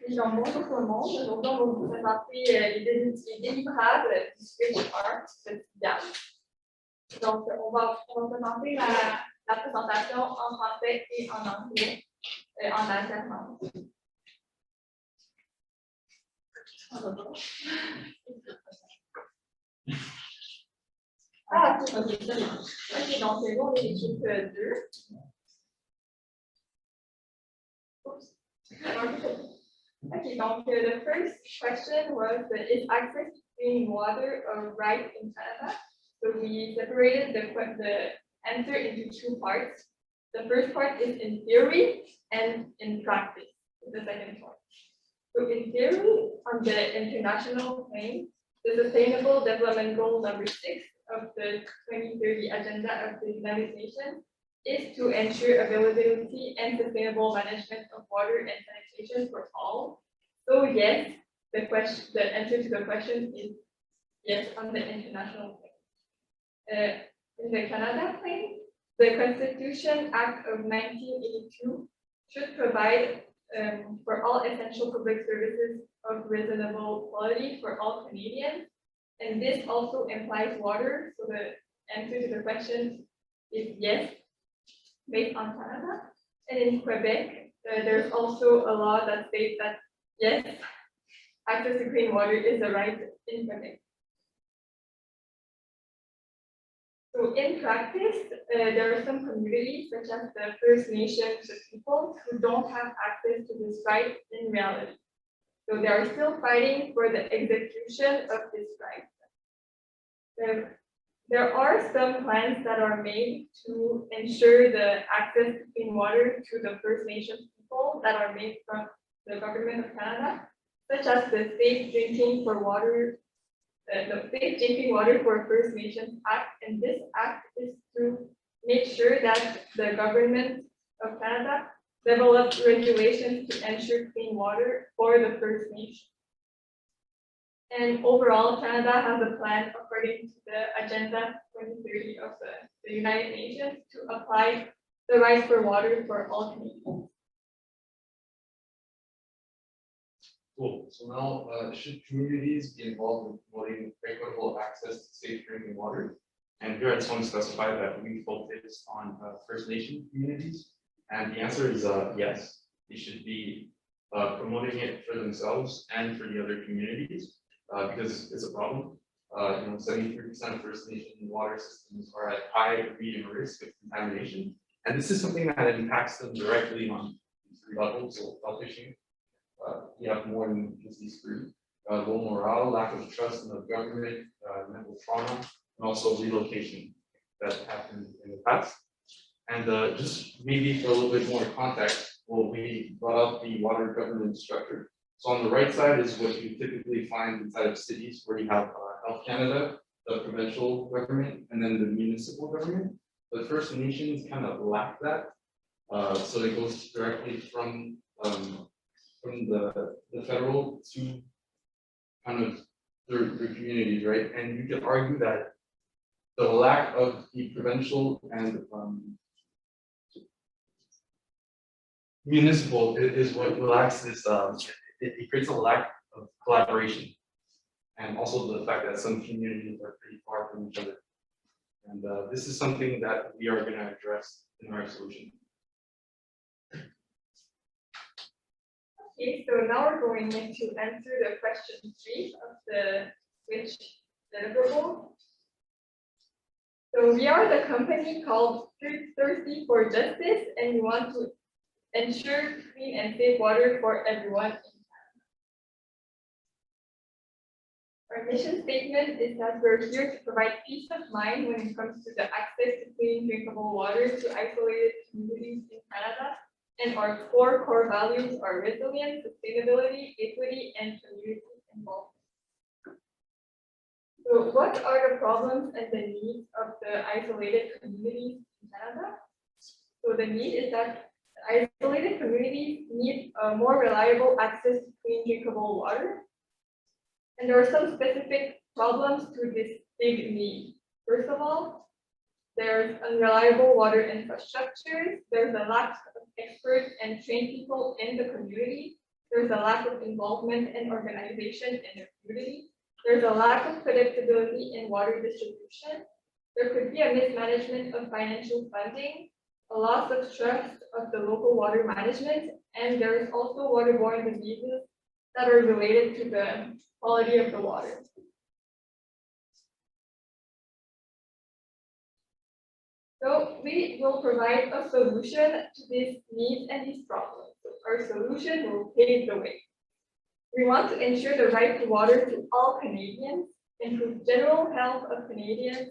Bonjour tout le monde. Aujourd'hui, on va vous présenter les délivrables du switch 1 OPSIDIAN. Donc, on va présenter la présentation en français et en anglais en alternance. Ah, ok, donc nous, on est l'équipe 2. Okay, donc the first question was, is access to clean water a right in Canada? So we separated the answer into two parts. The first part is in theory and in practice, the second part. So in theory, on the international plane, the Sustainable Development Goal number 6 of the 2030 Agenda of the United Nations is to ensure availability and sustainable management of water and sanitation for all. So yes, the answer to the question is yes on the international plane. In the Canada plane, the Constitution Act of 1982 should provide for all essential public services of reasonable quality for all Canadians, and this also implies water. So the answer to the question is yes, based on Canada. And in Quebec, there's also a law that states that yes, access to clean water is a right in Quebec. So in practice, there are some communities, such as the First Nations people, who don't have access to this right in reality. So they are still fighting for the execution of this right. There are some plans that are made to ensure the access to clean water to the First Nations people that are made from the Government of Canada, such as the Safe Drinking Water for First Nations Act. And this act is to make sure that the Government of Canada develops regulations to ensure clean water for the First Nations. And overall, Canada has a plan according to the Agenda 2030 of the United Nations to apply the right for water for all Canadians. Cool. So now, should communities be involved in promoting equitable access to safe drinking water? And here I just want to specify that we focus on First Nation communities. And the answer is yes. They should be promoting it for themselves and for the other communities. Because it's a problem. 73% of First Nation water systems are at high or medium risk of contamination. And this is something that impacts them directly on three levels. So health issue, you have more than just these three. Low morale, lack of trust in the government, mental trauma, and also relocation that happened in the past. And just maybe for a little bit more context, we brought up the water government structure. So on the right side is what you typically find inside of cities, where you have Health Canada, the provincial government, and then the municipal government. The First Nations kind of lack that. So it goes directly from the federal to kind of their communities, right? And you could argue that the lack of the provincial and municipal is what lacks this. It creates a lack of collaboration, and also the fact that some communities are pretty far from each other. And this is something that we are going to address in our solution. Okay, so now we're going to answer the question 3 of the switch deliverable. So we are the company called Thirsty for Justice, and we want to ensure clean and safe water for everyone. Our mission statement is that we're here to provide peace of mind when it comes to the access to clean, drinkable water to isolated communities in Canada. And our core values are resilience, sustainability, equity, and community involvement. So what are the problems and the needs of the isolated communities in Canada? So the need is that isolated communities need more reliable access to clean, drinkable water. And there are some specific problems to this big need. First of all, there's unreliable water infrastructure. There's a lack of experts and trained people in the community. There's a lack of involvement and organization in the community. There's a lack of predictability in water distribution. There could be a mismanagement of financial funding, a loss of trust of the local water management, and there is also waterborne diseases that are related to the quality of the water. So we will provide a solution to these needs and these problems. So our solution will pave the way. We want to ensure the right to water to all Canadians, improve general health of Canadians,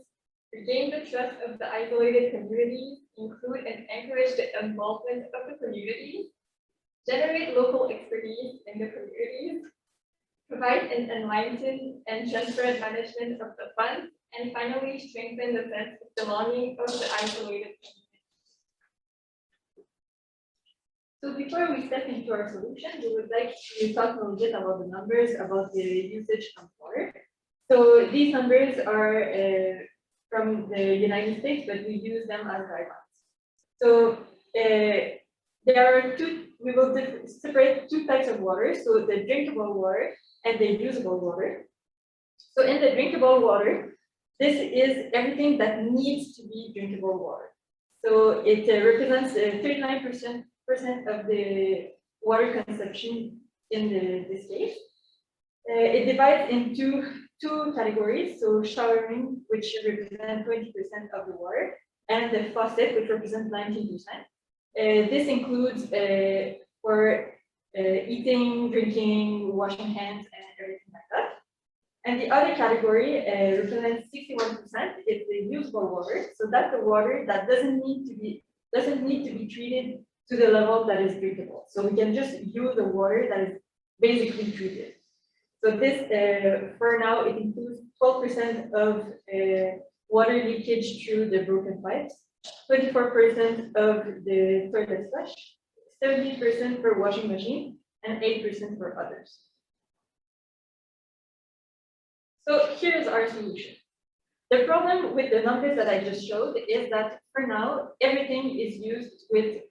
regain the trust of the isolated communities, include and encourage the involvement of the communities, generate local expertise in the communities, provide an enlightened and transparent management of the funds, and finally strengthen the sense of belonging of the isolated communities. So before we step into our solution, we would like to talk a little bit about the numbers about the usage of water. So these numbers are from the United States, but we use them as guidelines. So there are we will separate two types of water. So the drinkable water and the usable water. So in the drinkable water, this is everything that needs to be drinkable water. So it represents 39% of the water consumption in this case. It divides into two categories. So showering, which represents 20% of the water, and the faucet, which represents 19%. This includes for eating, drinking, washing hands, and everything like that. And the other category represents 61%. It's the usable water. So that's the water that doesn't need to be treated to the level that is drinkable. So we can just use the water that is basically treated. So this, for now, it includes 12% of water leakage through the broken pipes, 24% of the toilet flush, 70% for washing machine, and 8% for others. So here's our solution. The problem with the numbers that I just showed is that for now, everything is used with,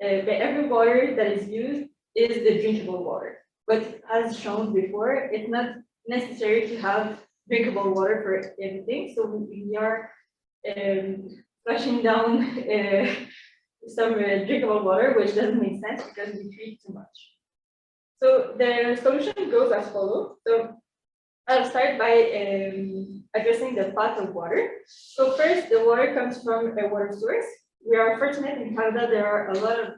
every water that is used is the drinkable water. But as shown before, it's not necessary to have drinkable water for everything. So we are flushing down some drinkable water, which doesn't make sense because we treat too much. So the solution goes as follows. So I'll start by addressing the path of water. So first, the water comes from a water source. We are fortunate in Canada, there are a lot of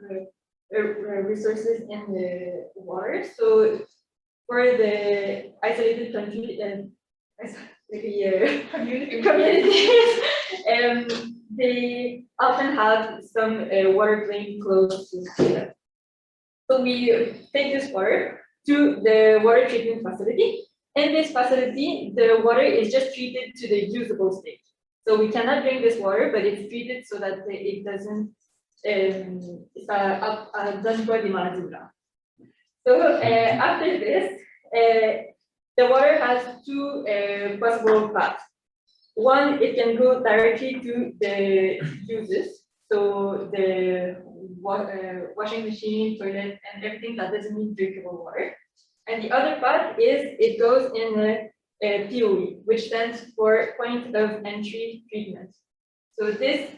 resources in the water. So for the isolated country and communities, they often have some water playing close to them. So we take this water to the water treatment facility. In this facility, the water is just treated to the usable state. So we cannot drink this water, but it's treated so that it doesn't So after this, the water has two possible paths. One, it can go directly to the uses, so the washing machine, toilet, and everything that doesn't need drinkable water. And the other part is it goes in a POE, which stands for point of entry treatment. So this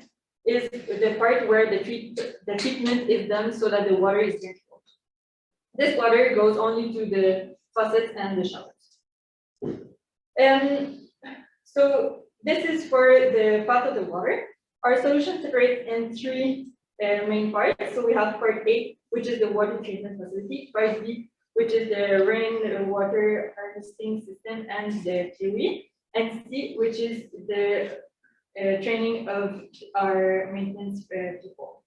is the part where the treatment is done so that the water is drinkable. This water goes only to the faucets and the showers. So this is for the path of the water. Our solution separates in three main parts. So we have part A, which is the water treatment facility, part B, which is the rainwater harvesting system and the POE, and C, which is the training of our maintenance people.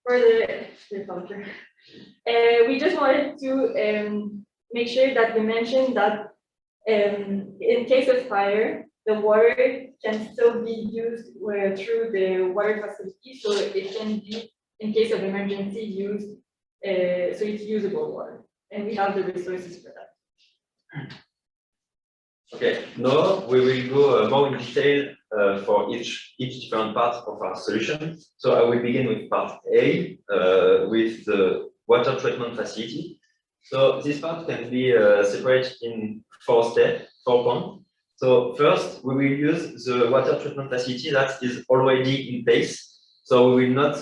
For the culture, we just wanted to make sure that we mentioned that in case of fire, the water can still be used through the water facility, so it can be, in case of emergency, used, so it's usable water. And we have the resources for that. Okay, now we will go more in detail for each different part of our solution. So I will begin with part A, with the water treatment facility. So this part can be separated in 4 steps, 4 points. So first, we will use the water treatment facility that is already in place. So we will not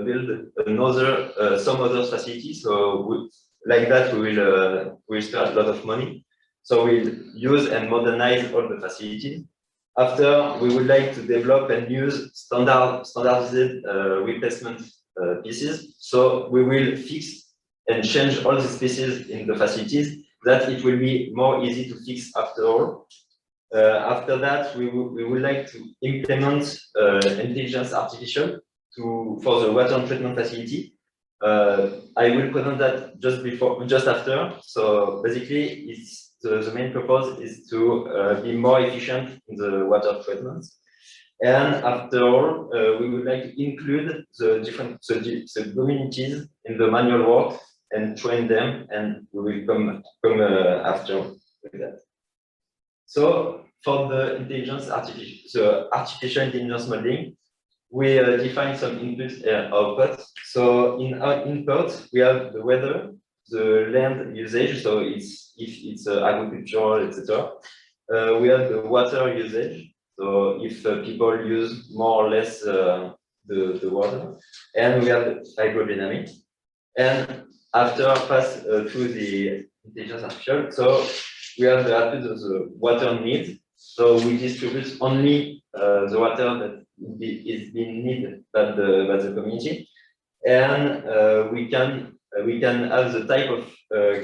build another some other facility. So like that, we spend a lot of money. So we'll use and modernize all the facilities. After, we would like to develop and use standardized replacement pieces. So we will fix and change all the pieces in the facilities that it will be more easy to fix after all. After that, we would like to implement intelligence artificial for the water treatment facility. I will present that just after. So basically, it's the main purpose is to be more efficient in the water treatment. And after all, we would like to include the communities in the manual work and train them, and we will come after with that. So for the artificial intelligence modeling, we define some input and output. So in our input, we have the weather, the land usage. So if it's agricultural, etc. We have the water usage. So if people use more or less the water, and we have the hydrodynamic. And after pass through the intelligence artificial, so we have the output of the water need. So we distribute only the water that is being needed by the community, and we can have the type of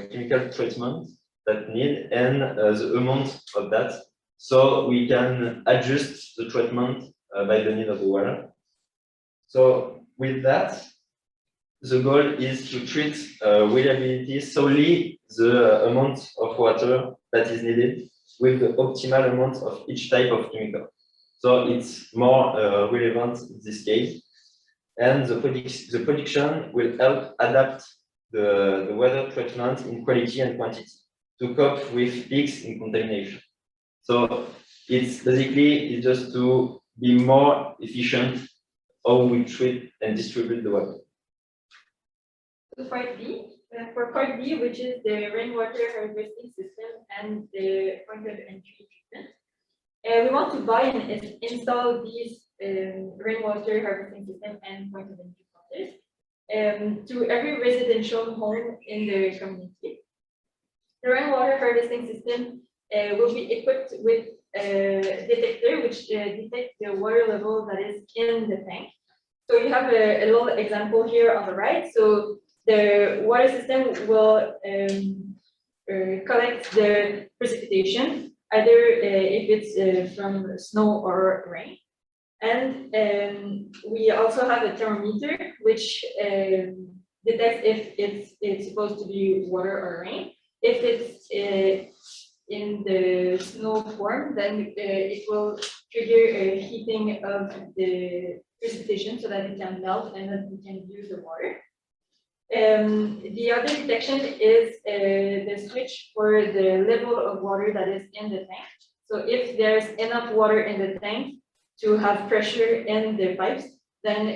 chemical treatment that need and the amount of that. So we can adjust the treatment by the need of the water. So with that, the goal is to treat reliability solely the amount of water that is needed with the optimal amount of each type of chemical. So it's more relevant in this case. And the prediction will help adapt the weather treatment in quality and quantity to cope with peaks in contamination. So it's basically just to be more efficient how we treat and distribute the water. So part B, for part B, which is the rainwater harvesting system and the point of entry treatment, we want to buy and install these rainwater harvesting system and point of entry filters to every residential home in the community. The rainwater harvesting system will be equipped with a detector which detects the water level that is in the tank. So you have a little example here on the right. So the water system will collect the precipitation, either if it's from snow or rain. And we also have a thermometer which detects if it's supposed to be water or rain. If it's in the snow form, then it will trigger a heating of the precipitation so that it can melt and then we can use the water. The other detection is the switch for the level of water that is in the tank. So if there's enough water in the tank to have pressure in the pipes, then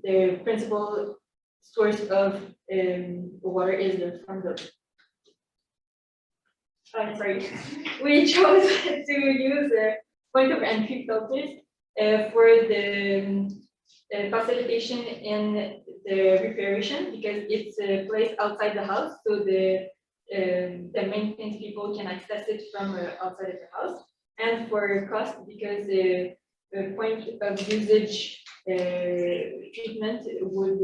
the principal source of water is from the. Sorry, we chose to use point of entry filters for the facilitation in the reparation because it's placed outside the house, so the maintenance people can access it from outside of the house, and for cost because the point of usage treatment would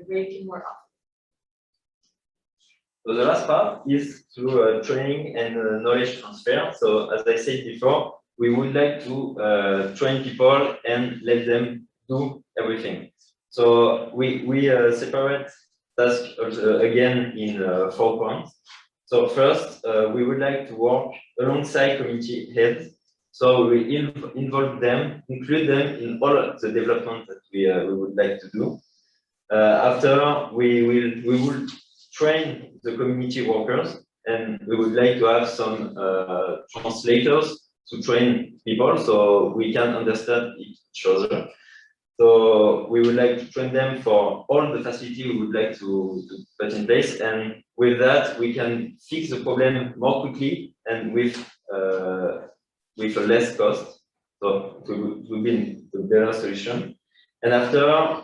break more often. So the last part is to training and knowledge transfer. So as I said before, we would like to train people and let them do everything. So we separate tasks again in 4 points. So first, we would like to work alongside community heads. So we involve them, include them in all of the development that we would like to do. After we will train the community workers, and we would like to have some translators to train people so we can understand each other. So we would like to train them for all the facility we would like to put in place. And with that, we can fix the problem more quickly and with a less cost. So it will be a better solution. And after,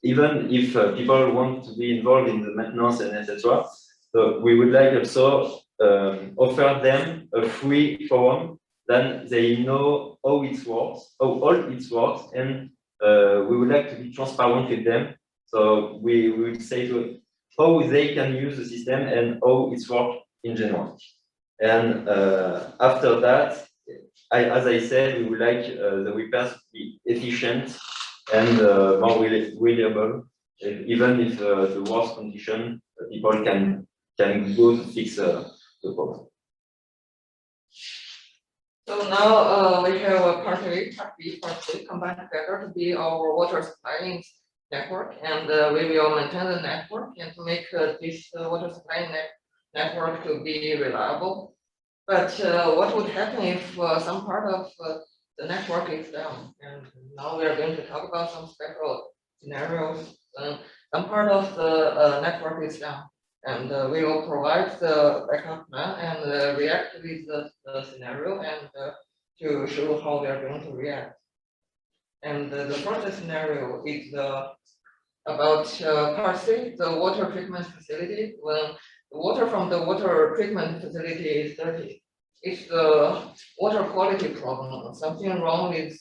even if people want to be involved in the maintenance and etc., so we would like also offer them a free forum, then they know how it works, how all it works, and we would like to be transparent with them. So we will say to how they can use the system and how it works in general. And after that, as I said, we would like the repairs to be efficient and more reliable, even if the worst condition, people can go to fix the problem. So now we have a part A, part B, part C combined together to be our water supplying network, and we will maintain the network and to make this water supply network to be reliable. But what would happen if some part of the network is down? And now we are going to talk about some special scenarios. Some part of the network is down, and we will provide the backup plan and react with the scenario and to show how we are going to react. And the first scenario is about part C, the water treatment facility. When the water from the water treatment facility is dirty, it's the water quality problem. Something wrong with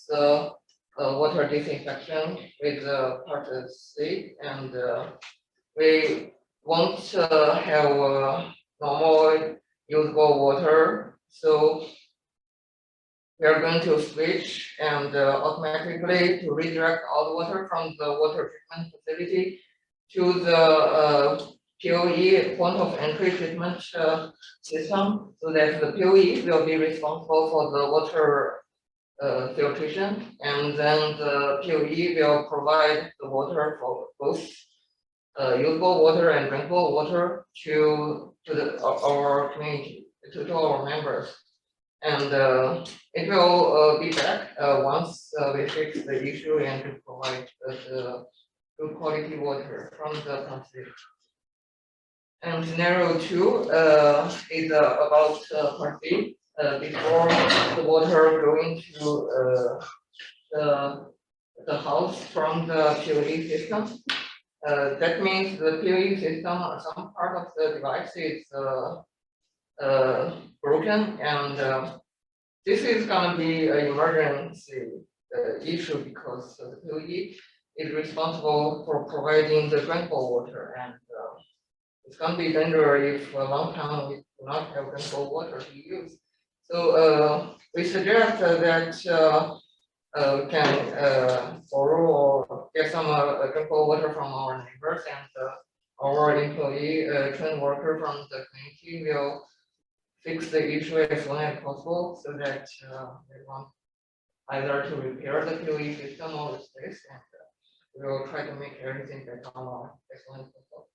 water disinfection with part C, and we won't have normal usable water. So we are going to switch and automatically to redirect all the water from the water treatment facility to the POE, point of entry treatment system, so that the POE will be responsible for the water filtration, and then the POE will provide the water for both usable water and drinkable water to our community, to our members. And it will be back once we fix the issue and to provide the good quality water from the country. And scenario 2 is about part B. Before the water going to the house from the POE system. That means the POE system, some part of the device is broken, and this is going to be an emergency issue because the POE is responsible for providing the drinkable water, and it's going to be dangerous if a long time we do not have drinkable water to use. So we suggest that we can borrow or get some drinkable water from our neighbors, and our employee, trained worker from the community will fix the issue as soon as possible, so that they want either to repair the POE system or replace, and we will try to make everything back on as soon as possible.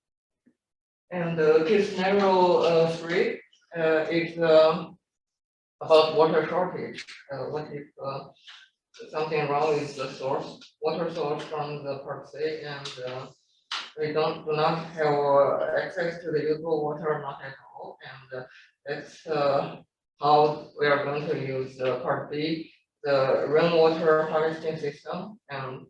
And case scenario 3 is about water shortage. What if something wrong with the source, water source from the part C, and we do not have access to the usable water, not at all, and that's how we are going to use part B, the rainwater harvesting system, and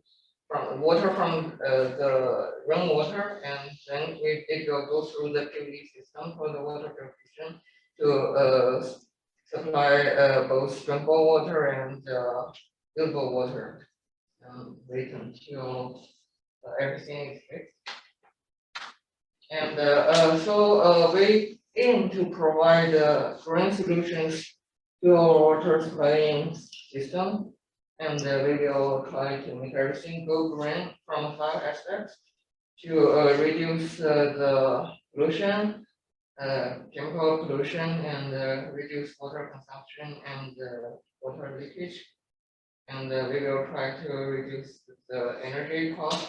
from water from the rainwater, and then it will go through the POE system for the water filtration to supply both drinkable water and usable water. Wait until everything is fixed. And so we aim to provide green solutions to our water supplying system, and we will try to make everything go green from 5 aspects to reduce the pollution, chemical pollution, and reduce water consumption and water leakage. And we will try to reduce the energy cost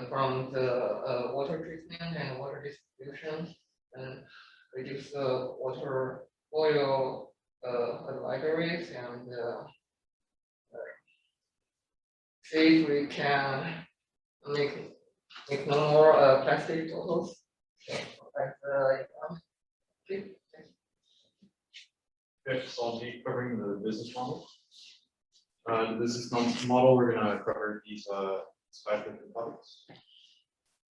from the water treatment and water distribution, and reduce the water oil advisories, and see if we can make no more plastic bottles. Okay. Okay, so I'll be covering the business model. The business model, we're gonna cover these 5 different topics.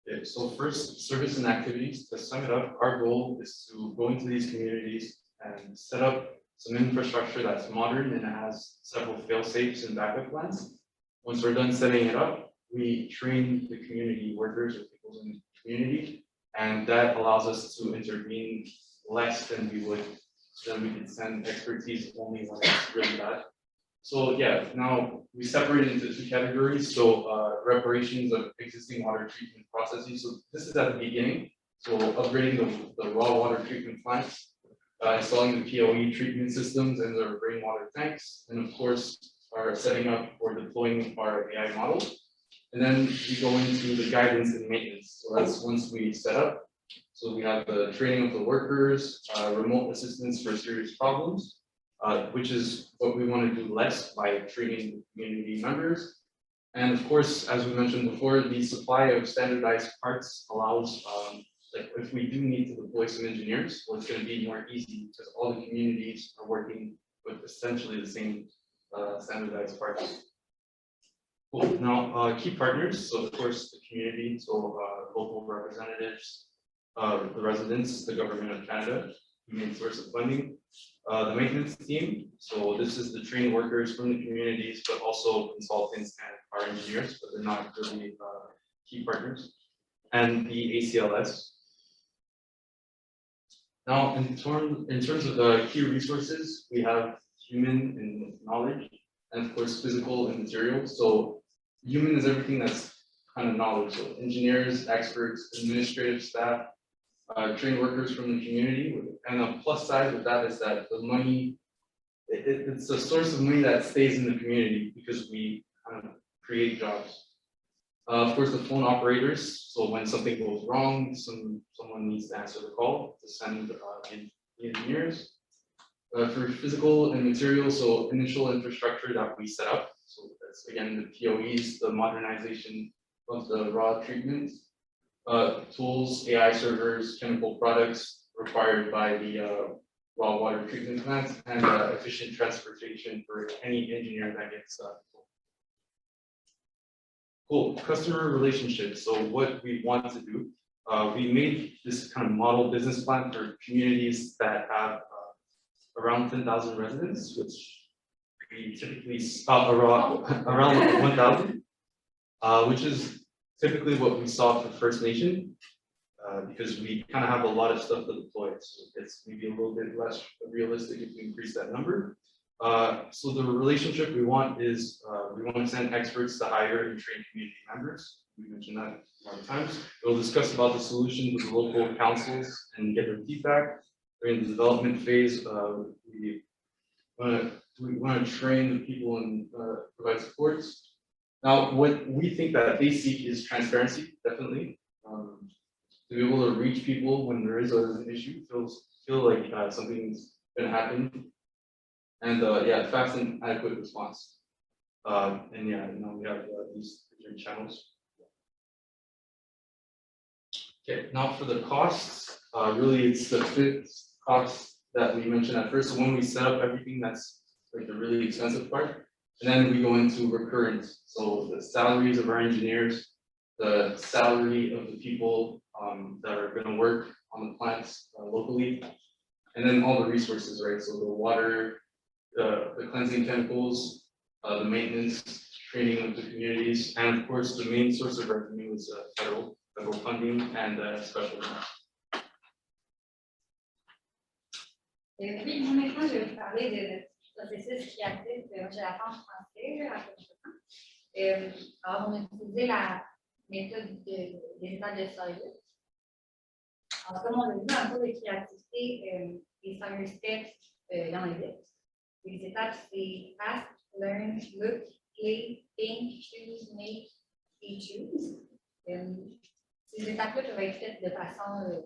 Okay, so first, service and activities. To sum it up, our goal is to go into these communities and set up some infrastructure that's modern and has several fail safes and backup plans. Once we're done setting it up, we train the community workers or people in the community, and that allows us to intervene less than we would, so then we can send expertise only when it's really bad. So yeah, now we separate it into 2 categories. So reparations of existing water treatment processes. So this is at the beginning. So upgrading the raw water treatment plants, installing the POE treatment systems and the rainwater tanks, and of course, are setting up or deploying our AI model. And then we go into the guidance and maintenance. So that's once we set up. So we have the training of the workers, remote assistance for serious problems, which is what we want to do less by training community members. And of course, as we mentioned before, the supply of standardized parts allows, like if we do need to deploy some engineers, well, it's going to be more easy because all the communities are working with essentially the same standardized parts. Cool. Now, key partners. So of course, the community, so local representatives, the residents, the government of Canada, the main source of funding, the maintenance team. So this is the trained workers from the communities, but also consultants and our engineers, but they're not really key partners, and the ACLS. Now, in terms of the key resources, we have human and knowledge, and of course, physical and material. So human is everything that's kind of knowledge. So engineers, experts, administrative staff, trained workers from the community. And a plus side with that is that the money, it's a source of money that stays in the community because we kind of create jobs. Of course, the phone operators. So when something goes wrong, someone needs to answer the call to send the engineers. For physical and material, so initial infrastructure that we set up. So that's again the POEs, the modernization of the raw treatment, tools, AI servers, chemical products required by the raw water treatment plants, and efficient transportation for any engineer that gets Cool. Customer relationships. So what we want to do, we made this kind of model business plan for communities that have around 10,000 residents, which we typically around 1,000, which is typically what we saw for First Nation, because we kind of have a lot of stuff to deploy. So it's maybe a little bit less realistic if we increase that number. So the relationship we want is we want to send experts to hire and train community members. We mentioned that a lot of times. We'll discuss about the solution with the local councils and get their feedback. During the development phase, we want to train the people and provide supports. Now, what we think that they seek is transparency, definitely. To be able to reach people when there is an issue, feel like something's going to happen. And yeah, fast and adequate response. And yeah, now we have these different channels. Okay, now for the costs, really it's the fixed costs that we mentioned at first. So when we set up everything, that's like the really expensive part. And then we go into recurrent. So the salaries of our engineers, the salary of the people that are going to work on the plants locally, and then all the resources, right? So the water, the cleansing chemicals, the maintenance, training of the communities, and of course, the main source of revenue is federal funding and special grants. Oui, moi maintenant, je vais vous parler de processus créatif chez la France française. Alors, on a utilisé la méthode des étapes de Sawyer. Alors, comme on l'a dit, en cours de créativité, les Sawyer steps, il y en a 8. Les étapes, c'est ask, learn, look, play, think, choose, make et choose. Ces étapes-là peuvent être faites de façon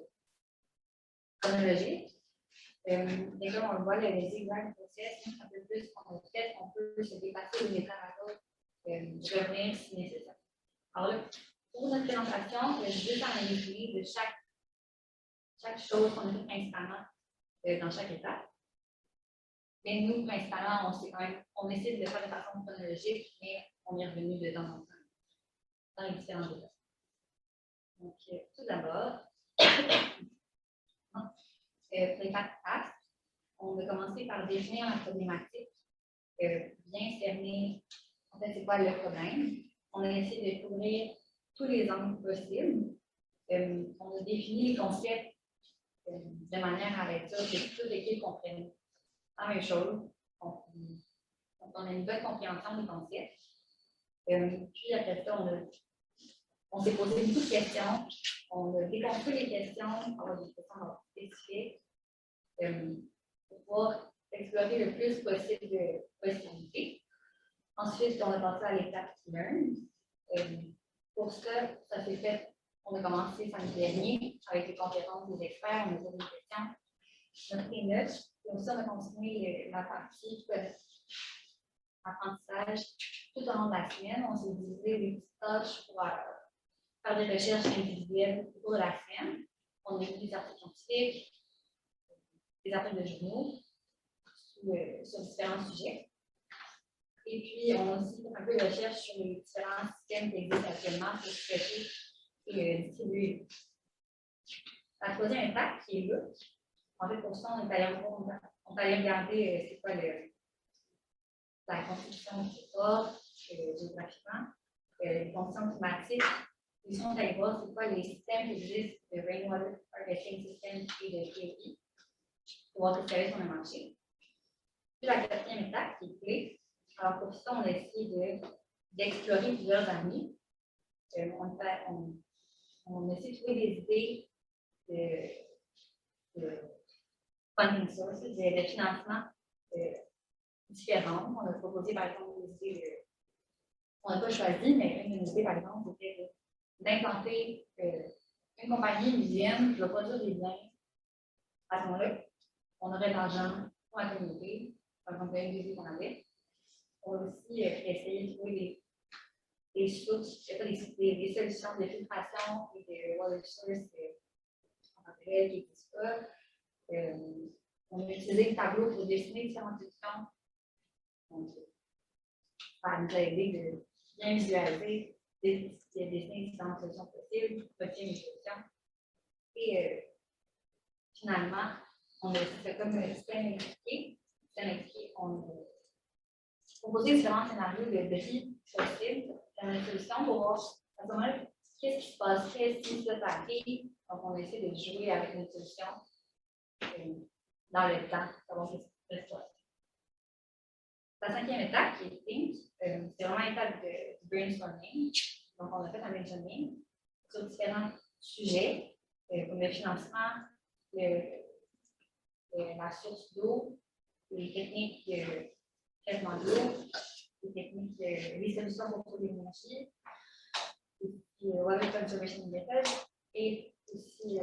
chronologique. Et comme on le voit, le zigzag process, un peu plus qu'on fait, on peut se dépasser d'une étape à l'autre revenir si nécessaire. Alors là, pour notre présentation, je vais juste en résumé de chaque chose qu'on a fait principalement dans chaque étape. Mais nous, principalement, on essaie de le faire de façon chronologique, mais on est revenu de temps en temps dans les différents étapes. Donc, tout d'abord, pour les 4 axes, on va commencer par définir la problématique, bien cerner, en fait, c'est quoi le problème. On a essayé de couvrir tous les angles possibles. On a défini les concepts de manière à être sûr que toute l'équipe comprenne la même chose. On a une bonne compréhension des concepts. Puis après ça, on s'est posé beaucoup de questions. On a déconstruit les questions, avoir des questions spécifiques pour pouvoir explorer le plus possible de possibilités. Ensuite, on a passé à l'étape learn. Pour ça, ça s'est fait, on a commencé samedi dernier avec les conférences des experts, on a posé des questions, notre notes, et aussi on a continué la partie apprentissage tout au long de la semaine. On s'est divisé des petites tâches pour faire des recherches individuelles au cours de la semaine. On a eu des articles scientifiques, des articles de journaux sur différents sujets. Et puis, on a aussi fait un peu de recherche sur les différents systèmes qui existent actuellement pour traiter et distribuer. La troisième étape, qui est là, en fait, pour ça, on est allé regarder c'est quoi la constitution du territoire géographiquement, les conditions climatiques. Ils sont allés voir c'est quoi les systèmes qui existent de Rainwater Harvesting System et de POI pour voir quel service on a marché. Puis la quatrième étape, qui est clé. Alors pour ça, on a essayé d'explorer plusieurs années. On essaie de trouver des idées de funding sources, de financement différents. On a proposé par exemple des idées on n'a pas choisi, mais une de nos idées par exemple, c'était d'implanter une compagnie, une usine qui va produire des biens. À ce moment-là, on aurait de l'argent pour la communauté, par exemple, une des idées qu'on avait. On va aussi essayer de trouver des sources, des solutions de filtration et de water source en tant que tel qui n'existent pas. On a utilisé le tableau pour dessiner différentes solutions. Donc, ça nous a aidé de bien visualiser, dessiner différentes solutions possibles, obtenir une solution. Et finalement, on a fait comme un système expliqué. On a proposé différents scénarios de défis possibles dans la solution pour voir à ce moment-là qu'est-ce qui se passerait si ça arrive. Donc, on essaie de jouer avec une solution dans le temps, savoir ce qui se passe. La cinquième étape, qui est think, c'est vraiment l'étape de brainstorming. Donc, on a fait un brainstorming sur différents sujets, comme le financement, la source d'eau, les techniques de traitement de l'eau, les solutions pour trouver l'énergie, water conservation method, et aussi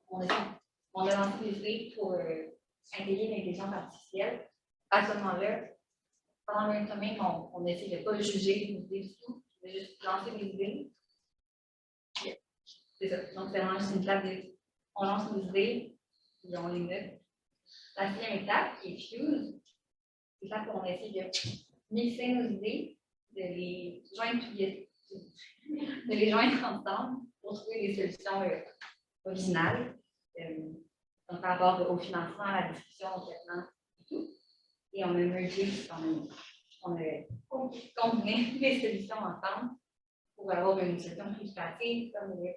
on a lancé des idées pour intégrer l'intelligence artificielle. À ce moment-là, pendant le brainstorming, on essaie de ne pas juger les idées du tout, de juste lancer des idées. C'est ça. Donc, c'est vraiment juste une étape de. On lance nos idées, et on les note. La sixième étape, qui est fuse, c'est là qu'on essaie de mixer nos idées, de les joindre ensemble pour trouver des solutions originales. Donc, par rapport au financement, à la discussion, au traitement et tout. Et on a mergé, on a combiné les solutions ensemble pour avoir une solution plus facile, comme le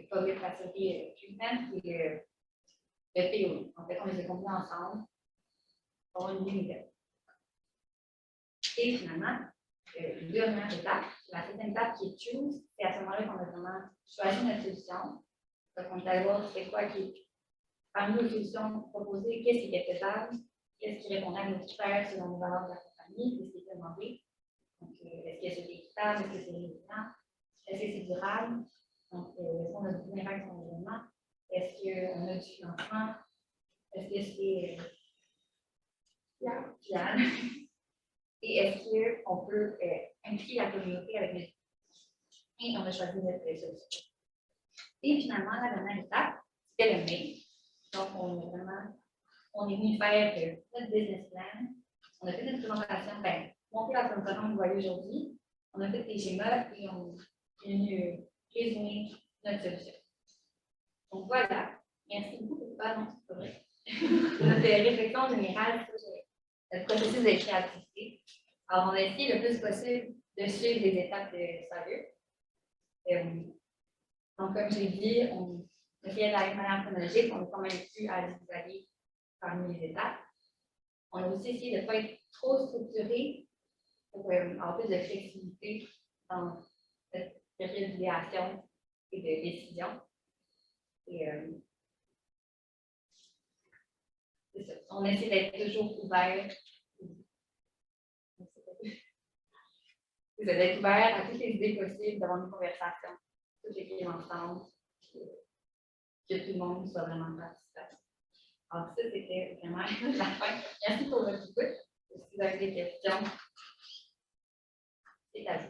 public facility treatment et le PO. En fait, on les a combinés ensemble pour une unité. Et finalement, dernière étape, la septième étape qui est choose, c'est à ce moment-là qu'on a vraiment choisi notre solution. Donc, on est allé voir c'est quoi qui, parmi nos solutions proposées, qu'est-ce qui était faisable, qu'est-ce qui répondait à nos critères selon les valeurs de la compagnie, qu'est-ce qui était demandé. Donc, est-ce que c'est équitable, est-ce que c'est résilient, est-ce que c'est durable, donc, est-ce qu'on a beaucoup d'impact sur l'environnement, est-ce qu'on a du financement, est-ce que c'est fiable, et est-ce qu'on peut impliquer la communauté avec mes et on a choisi notre solution. Et finalement, la dernière étape, c'était le mail. Donc, on est venu faire notre business plan. On a fait une présentation, monter la présentation que vous voyez aujourd'hui. On a fait des schémas et on est venu résumer notre solution. Donc voilà, merci beaucoup. Ah non, c'est pas vrai. Notre réflexion générale sur le processus de créativité. Alors, on a essayé le plus possible de suivre les étapes de sérieux. Donc, comme je l'ai dit, on essayait d'aller de manière chronologique, on est quand même plus à les aller parmi les étapes. On a aussi essayé de ne pas être trop structuré pour avoir plus de flexibilité dans cette période d'idéation et de décision. Et c'est ça. On essaie d'être toujours ouvert. Vous êtes ouvert à toutes les idées possibles, d'avoir une conversation, toutes les filles ensemble, que tout le monde soit vraiment participant. Alors, ça, c'était vraiment la fin. Merci pour votre écoute. Si vous avez des questions, c'est à vous.